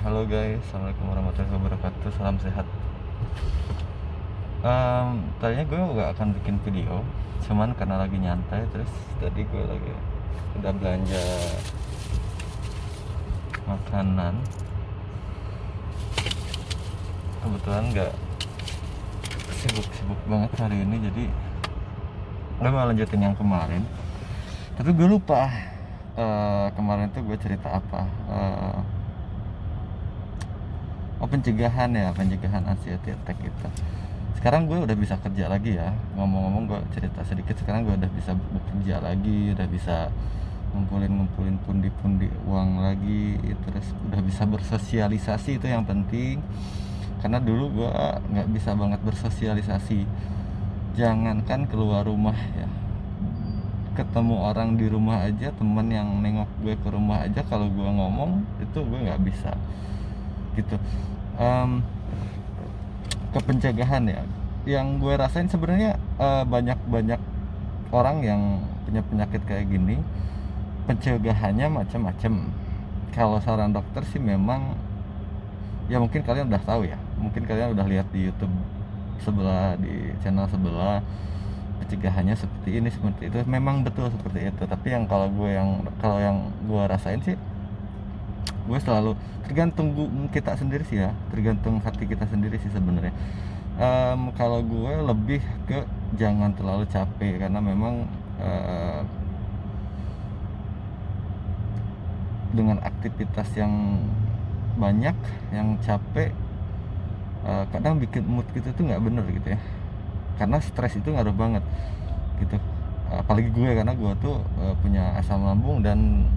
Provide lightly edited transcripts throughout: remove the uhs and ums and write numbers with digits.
Halo guys, assalamualaikum warahmatullahi wabarakatuh. Salam sehat. Tadinya gue gak akan bikin video, cuman karena lagi nyantai. Terus tadi gue lagi udah belanja makanan. Kebetulan gak sibuk-sibuk banget hari ini, jadi gue mau lanjutin yang kemarin. Tapi gue lupa kemarin tuh gue cerita apa. Pencegahan anxiety attack itu. Sekarang gue udah bisa kerja lagi ya. Ngomong-ngomong, gue cerita sedikit. Sekarang gue udah bisa bekerja lagi, udah bisa ngumpulin pundi-pundi uang lagi, terus udah bisa bersosialisasi. Itu yang penting, karena dulu gue nggak bisa banget bersosialisasi. Jangankan keluar rumah ya, ketemu orang di rumah aja, temen yang nengok gue ke rumah aja, kalau gue ngomong itu gue nggak bisa gitu. Kepencegahan ya, yang gue rasain sebenarnya banyak orang yang punya penyakit kayak gini, pencegahannya macam-macam. Kalau saran dokter sih memang ya, mungkin kalian udah tahu ya, mungkin kalian udah lihat di YouTube sebelah, di channel sebelah, pencegahannya seperti ini seperti itu, memang betul seperti itu. Tapi yang kalau yang gue rasain sih, gue selalu tergantung kita sendiri sih ya, tergantung hati kita sendiri sih sebenarnya. Kalau gue lebih ke jangan terlalu capek, karena memang dengan aktivitas yang banyak, yang capek, kadang bikin mood gitu tuh nggak bener gitu ya, karena stres itu ngaruh banget gitu. Apalagi gue, karena gue tuh punya asam lambung dan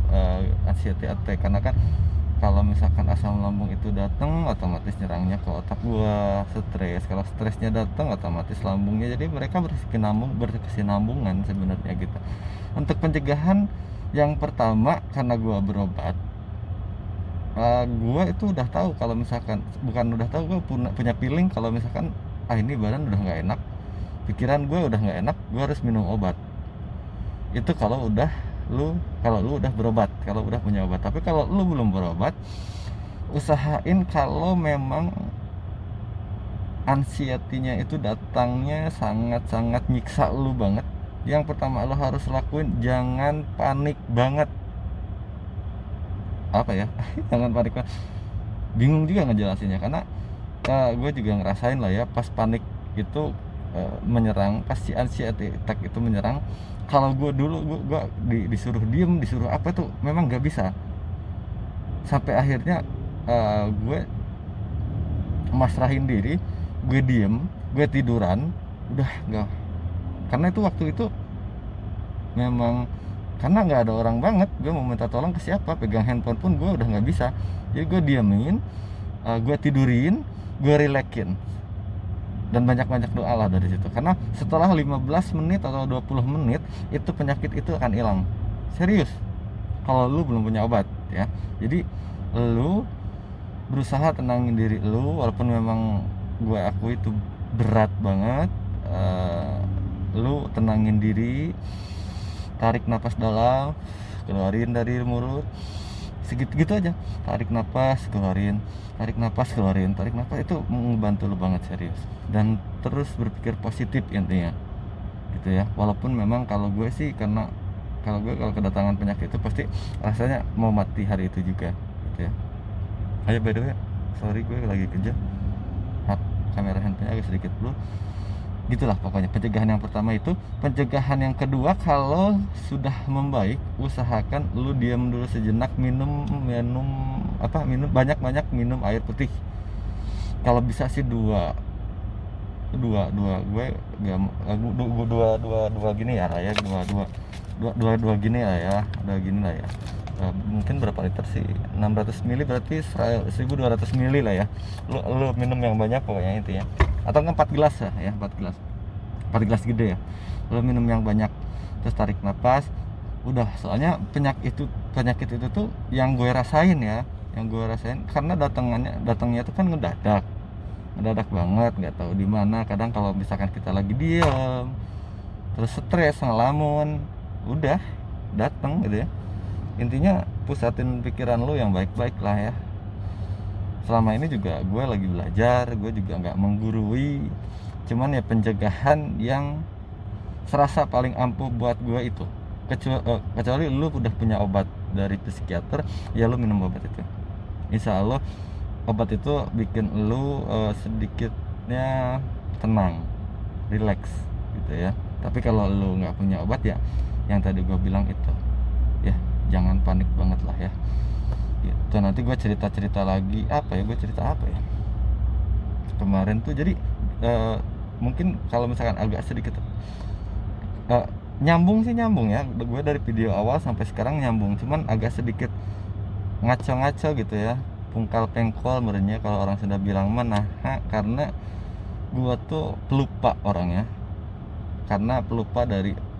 anxiety attack. Karena kan kalau misalkan asam lambung itu datang, otomatis nyerangnya ke otak gua. Stres, kalau stresnya datang, otomatis lambungnya. Jadi mereka berkesinambungan sebenarnya gitu. Untuk pencegahan, yang pertama, karena gua berobat, gua itu udah tahu kalau misalkan, bukan udah tahu, gua punya feeling kalau misalkan ini badan udah nggak enak, pikiran gua udah nggak enak, gua harus minum obat. Itu kalau lu udah berobat, kalau udah punya obat. Tapi kalau lu belum berobat, usahain kalau memang anxiety-nya itu datangnya sangat-sangat nyiksa lu banget, yang pertama lu harus lakuin, jangan panik banget. Apa ya? Jangan panik banget. Bingung juga ngejelasinnya, karena gue juga ngerasain lah ya, pas panik itu menyerang, pas si anxiety attack itu menyerang. Kalau gue dulu, gue disuruh diem, disuruh apa tuh memang gak bisa. Sampai akhirnya gue masrahin diri, gue diem, gue tiduran, udah gak. Karena itu waktu itu memang, karena nggak ada orang banget, gue mau minta tolong ke siapa, pegang handphone pun gue udah nggak bisa. Jadi gue diemin, gue tidurin, gue relaxin, dan banyak-banyak doa lah dari situ. Karena setelah 15 menit atau 20 menit itu penyakit itu akan hilang. Serius, kalau lu belum punya obat ya. Jadi lu berusaha tenangin diri lu, walaupun memang gue akui itu berat banget. Lu tenangin diri, tarik napas dalam, keluarin dari mulut, segitu-gitu aja. Tarik napas, keluarin, tarik napas, keluarin, tarik napas. Itu membantu lu banget, serius. Dan terus berpikir positif intinya gitu ya. Walaupun memang kalau gue sih, karena kalau kedatangan penyakit itu pasti rasanya mau mati hari itu juga gitu ya. Ayo, by the way, sorry gue lagi kerja, kamera handphonenya agak sedikit blur. Gitulah pokoknya pencegahan yang pertama itu. Pencegahan yang kedua, kalau sudah membaik, usahakan lu diam dulu sejenak, minum banyak minum air putih. Kalau bisa sih dua gue dua gini ya Raya, dua gini lah ya, mungkin berapa liter sih, 600 ml berarti 1200 ml lah ya. Lu minum yang banyak pokoknya intinya, atau 4 gelas lah ya, 4 gelas gede ya. Lu minum yang banyak, terus tarik nafas. Udah, soalnya penyakit itu tuh yang gue rasain karena datangnya tuh kan ngedadak banget, nggak tahu di mana. Kadang kalau misalkan kita lagi diam, terus stres, ngelamun, udah datang gitu ya. Intinya pusatin pikiran lu yang baik-baik lah ya. selama ini juga gue lagi belajar, gue juga nggak menggurui, cuman ya pencegahan yang serasa paling ampuh buat gue itu, kecuali lu udah punya obat dari psikiater, ya lu minum obat itu, insya Allah obat itu bikin lu sedikitnya tenang, relax gitu ya. Tapi kalau lu nggak punya obat ya yang tadi gue bilang itu ya, jangan panik banget lah ya gitu. Nanti gue cerita lagi apa ya, gue cerita apa ya kemarin tuh. Jadi mungkin kalau misalkan agak sedikit nyambung sih, nyambung ya, gue dari video awal sampai sekarang nyambung, cuman agak sedikit ngaco-ngaco gitu ya, pungkal pengkol merenya kalau orang sudah bilang mana, karena gue tuh pelupa orangnya, karena pelupa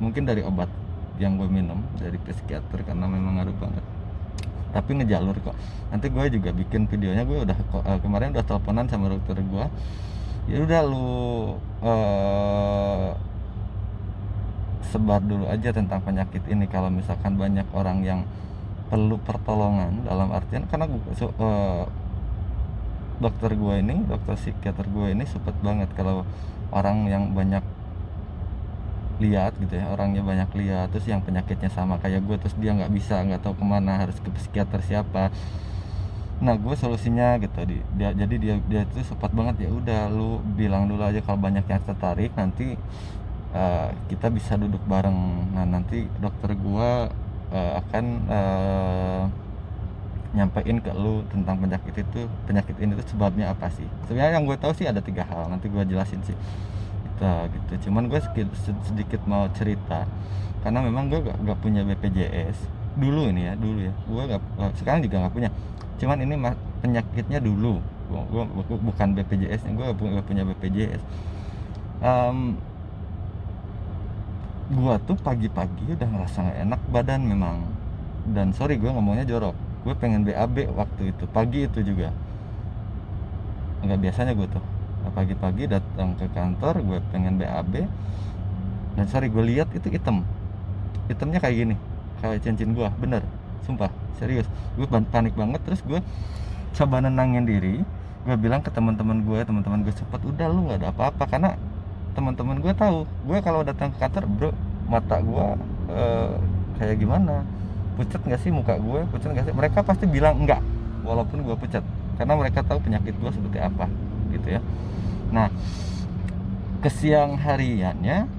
mungkin dari obat yang gue minum dari psikiater, karena memang ngaruh banget. Tapi ngejalur kok, nanti gue juga bikin videonya. Gue udah kemarin udah teleponan sama dokter gue, ya udah lu sebar dulu aja tentang penyakit ini. Kalau misalkan banyak orang yang perlu pertolongan, dalam artian karena dokter psikiater gue ini support banget kalau orang yang banyak lihat gitu ya, orangnya banyak lihat terus yang penyakitnya sama kayak gue, terus dia nggak tahu kemana, harus ke psikiater siapa. Nah gue solusinya gitu, jadi dia itu support banget. Ya udah lu bilang dulu aja kalau banyak yang tertarik, nanti kita bisa duduk bareng. Nah nanti dokter gua akan nyampein ke lu tentang penyakit ini tuh sebabnya apa sih. Sebenarnya yang gue tahu sih ada 3 hal, nanti gue jelasin sih gitu. Cuman gue sedikit mau cerita karena memang gue gak punya BPJS dulu ya gue sekarang juga gak punya, cuman ini penyakitnya dulu gue bukan BPJS, gue gak punya BPJS. Gua tuh pagi-pagi udah ngerasa gak enak badan memang, dan sorry gue ngomongnya jorok, gue pengen BAB waktu itu pagi itu juga. Nggak biasanya gue tuh pagi-pagi datang ke kantor gue pengen BAB, dan sorry gue lihat itu hitamnya kayak gini, kayak cincin gue, bener sumpah serius. Gue panik banget, terus gue coba nenangin diri. Gue bilang ke teman-teman gue cepet, udah lu nggak ada apa-apa. Karena teman-teman gue tahu gue kalau datang ke kantor, bro, mata gue kayak gimana, pucat nggak sih muka gue, pucat nggak sih, mereka pasti bilang enggak walaupun gue pucat, karena mereka tahu penyakit gue seperti apa gitu ya. Nah ke siang hariannya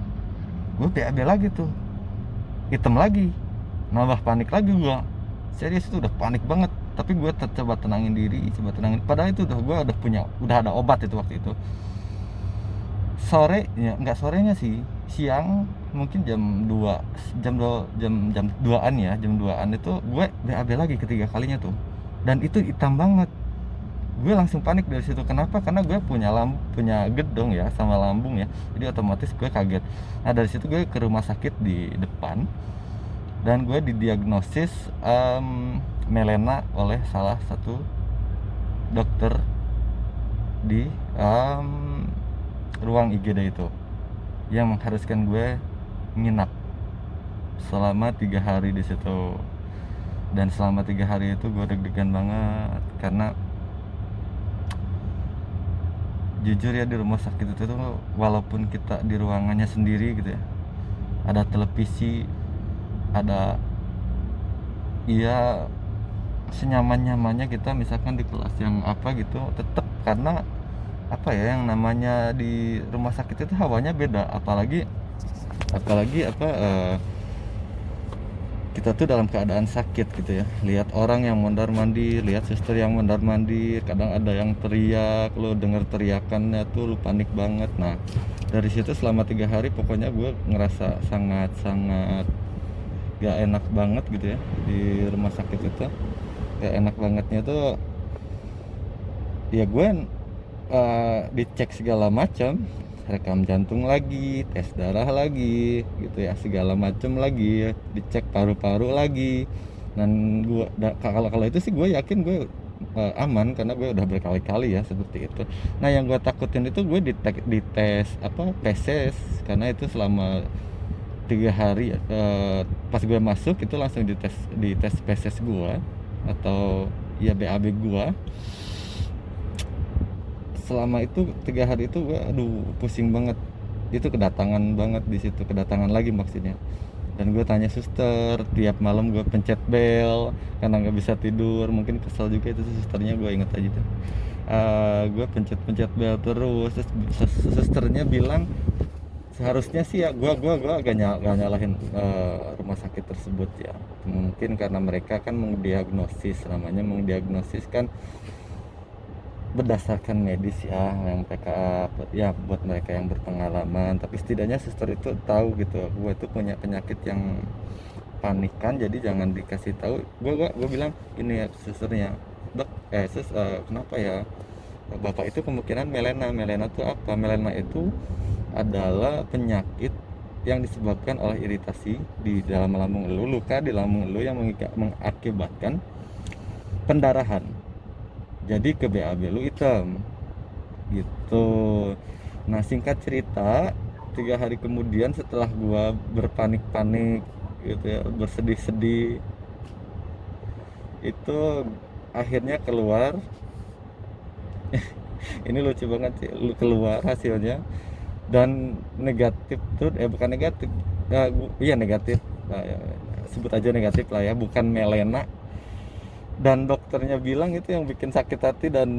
gue BAB lagi tuh, hitam lagi, nambah panik lagi gue, serius itu udah panik banget. Tapi gue coba tenangin diri, padahal itu udah ada obat itu waktu itu. Sore ya, enggak sorenya sih, siang mungkin jam 2an ya, jam 2an itu gue BAB lagi ketiga kalinya tuh, dan itu hitam banget. Gue langsung panik dari situ. Kenapa? Karena gue punya gedong ya sama lambung ya, jadi otomatis gue kaget. Nah dari situ gue ke rumah sakit di depan, dan gue didiagnosis melena oleh salah satu dokter di ruang IGD itu, yang mengharuskan gue nginap selama 3 hari di situ. Dan selama 3 hari itu gue deg-degan banget, karena jujur ya di rumah sakit itu tuh, walaupun kita di ruangannya sendiri gitu ya, ada televisi, ada ya senyaman-nyamannya kita misalkan di kelas yang apa gitu, tetap karena apa ya, yang namanya di rumah sakit itu hawanya beda. Apalagi kita tuh dalam keadaan sakit gitu ya, lihat orang yang mondar mandir, lihat suster yang mondar mandir, kadang ada yang teriak, lo denger teriakannya tuh lo panik banget. Nah dari situ selama 3 hari pokoknya gue ngerasa sangat gak enak banget gitu ya di rumah sakit itu. Gak enak bangetnya tuh ya, gue dicek segala macam, rekam jantung lagi, tes darah lagi gitu ya, segala macam lagi, dicek paru-paru lagi. Dan gue kalau itu sih gue yakin gue aman, karena gue udah berkali-kali ya seperti itu. Nah yang gue takutin itu gue dites PCS, karena itu selama 3 hari pas gue masuk itu langsung dites PCS gue, atau ya BAB gue. selama itu 3 hari itu gue aduh pusing banget, itu kedatangan banget di situ, kedatangan lagi maksudnya. Dan gue tanya suster, tiap malam gue pencet bel karena nggak bisa tidur, mungkin kesel juga itu susternya, gue inget aja tuh. Gue pencet bel terus susternya bilang seharusnya sih ya, gua gak nyalahin rumah sakit tersebut ya, mungkin karena mereka kan mendiagnosis, namanya mendiagnosis kan berdasarkan medis ya, yang mereka ya buat mereka yang berpengalaman, tapi setidaknya suster itu tahu gitu gue itu punya penyakit yang panikan, jadi jangan dikasih tahu. Gue bilang ini ya susternya, dok kenapa ya bapak itu kemungkinan melena tuh apa, melena itu adalah penyakit yang disebabkan oleh iritasi di dalam lambung elu, luka di lambung elu yang mengakibatkan pendarahan, jadi ke BAB lu hitam gitu. Nah singkat cerita, 3 hari kemudian setelah gua berpanik-panik gitu ya, bersedih-sedih, itu akhirnya keluar ini lucu banget sih, keluar hasilnya dan negatif tuh, bukan negatif, iya negatif. Ya, sebut aja negatif lah ya, bukan melena. Dan dokternya bilang itu yang bikin sakit hati dan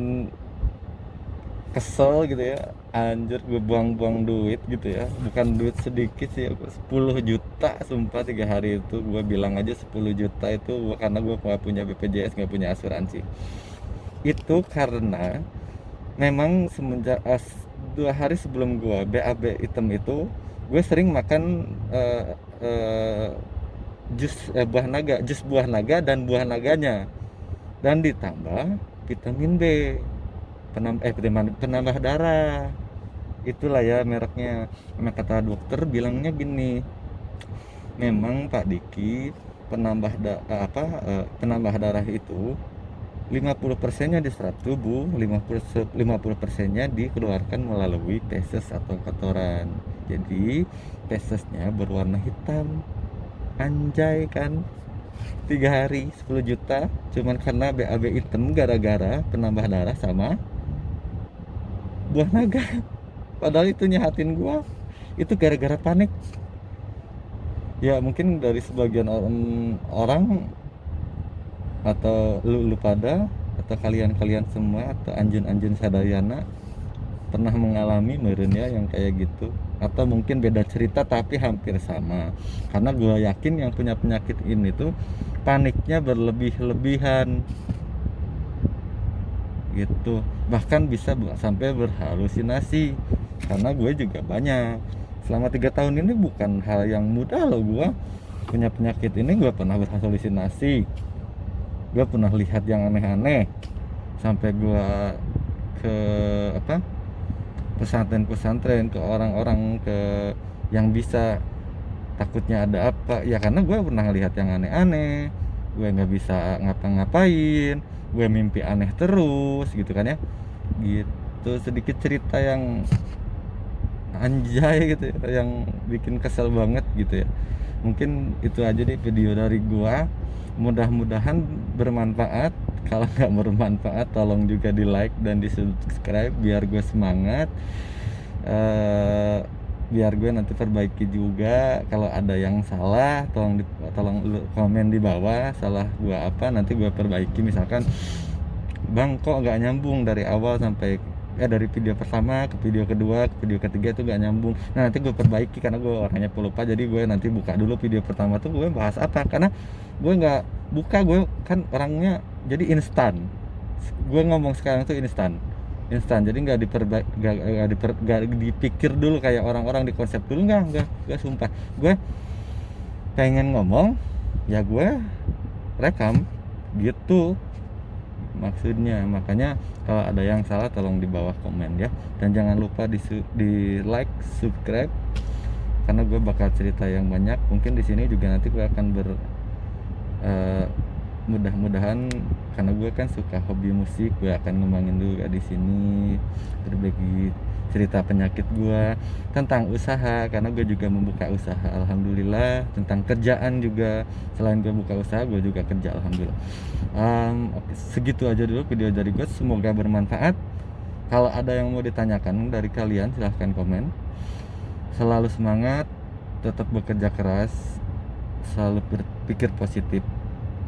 kesel gitu ya, anjir gue buang-buang duit gitu ya, bukan duit sedikit sih, 10 juta sumpah. 3 hari itu gue bilang aja 10 juta itu karena gue gak punya BPJS, gak punya asuransi. Itu karena memang semenjak 2 hari sebelum gue BAB hitam itu, gue sering makan jus buah naga dan buah naganya, dan ditambah vitamin B, penambah darah, itulah ya mereknya. Nah kata dokter bilangnya gini, memang Pak Diki penambah darah itu 50%-nya diserap tubuh, 50%-nya dikeluarkan melalui feses atau kotoran. Jadi fesesnya berwarna hitam. Anjay kan, 3 hari 10 juta cuman karena BAB hitam gara-gara penambah darah sama buah naga. Padahal itu nyahatin gua, itu gara-gara panik ya. Mungkin dari sebagian orang atau lu pada atau kalian semua atau anjun sadayana pernah mengalami meureun ya yang kayak gitu, atau mungkin beda cerita tapi hampir sama. Karena gue yakin yang punya penyakit ini tuh paniknya berlebihan gitu, bahkan bisa sampai berhalusinasi. Karena gue juga banyak selama 3 tahun ini, bukan hal yang mudah loh gue punya penyakit ini. Gue pernah berhalusinasi, gue pernah lihat yang aneh-aneh, sampai gue ke pesantren ke orang-orang yang bisa, takutnya ada apa ya, karena gue pernah lihat yang aneh-aneh, gue nggak bisa ngapa-ngapain, gue mimpi aneh terus gitu kan ya. Gitu sedikit cerita yang anjay gitu ya, yang bikin kesel banget gitu ya. Mungkin itu aja deh video dari gua, mudah-mudahan bermanfaat. Kalau nggak bermanfaat tolong juga di like dan di subscribe biar gue semangat, biar gue nanti perbaiki juga. Kalau ada yang salah tolong komen di bawah, salah gue apa nanti gue perbaiki. Misalkan bang kok nggak nyambung dari awal sampai dari video pertama ke video kedua ke video ketiga itu nggak nyambung, nah nanti gue perbaiki karena gue orangnya pelupa. Jadi gue nanti buka dulu video pertama tuh gue bahas apa, karena gue nggak buka, gue kan orangnya jadi instan. Gue ngomong sekarang tuh instan, jadi nggak dipikir dulu kayak orang-orang di konsep dulu, nggak sumpah. Gue pengen ngomong ya gue rekam gitu maksudnya. Makanya kalau ada yang salah tolong di bawah komen ya, dan jangan lupa di like, subscribe, karena gue bakal cerita yang banyak. Mungkin di sini juga nanti gue akan mudah-mudahan, karena gue kan suka hobi musik, gue akan ngembangin juga di sini, berbagi cerita penyakit gue, tentang usaha, karena gue juga membuka usaha alhamdulillah, tentang kerjaan juga. Selain gue buka usaha, gue juga kerja alhamdulillah. Oke, segitu aja dulu video dari gue, semoga bermanfaat. Kalau ada yang mau ditanyakan dari kalian silahkan komen. Selalu semangat, tetap bekerja keras, selalu berpikir positif,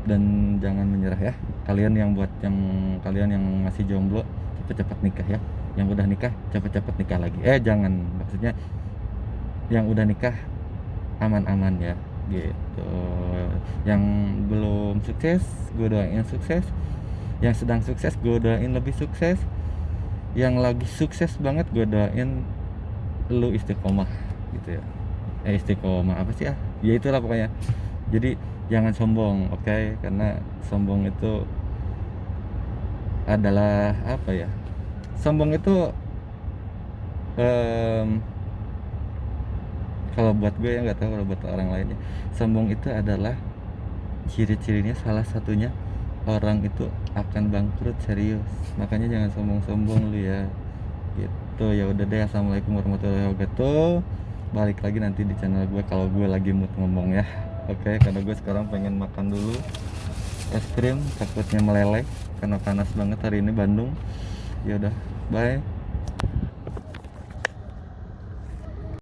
dan jangan menyerah ya. Kalian yang masih jomblo, cepet-cepet nikah ya. Yang udah nikah, cepet-cepet nikah lagi. Jangan, maksudnya yang udah nikah aman-aman ya gitu. Yang belum sukses, gue doain sukses. Yang sedang sukses, gue doain lebih sukses. Yang lagi sukses banget, gue doain lu istiqomah gitu ya. Istiqomah apa sih ya itulah pokoknya. Jadi jangan sombong, oke? Karena sombong itu adalah apa ya? Sombong itu kalau buat gue ya, nggak tahu kalau buat orang lainnya. Sombong itu adalah ciri-cirinya, salah satunya orang itu akan bangkrut serius. Makanya jangan sombong-sombong lu ya gitu. Ya udah deh, assalamualaikum warahmatullahi wabarakatuh. Balik lagi nanti di channel gue kalau gue lagi mood ngomong ya. Oke, karena gue sekarang pengen makan dulu es krim, takutnya meleleh karena panas banget hari ini Bandung. Ya udah, bye.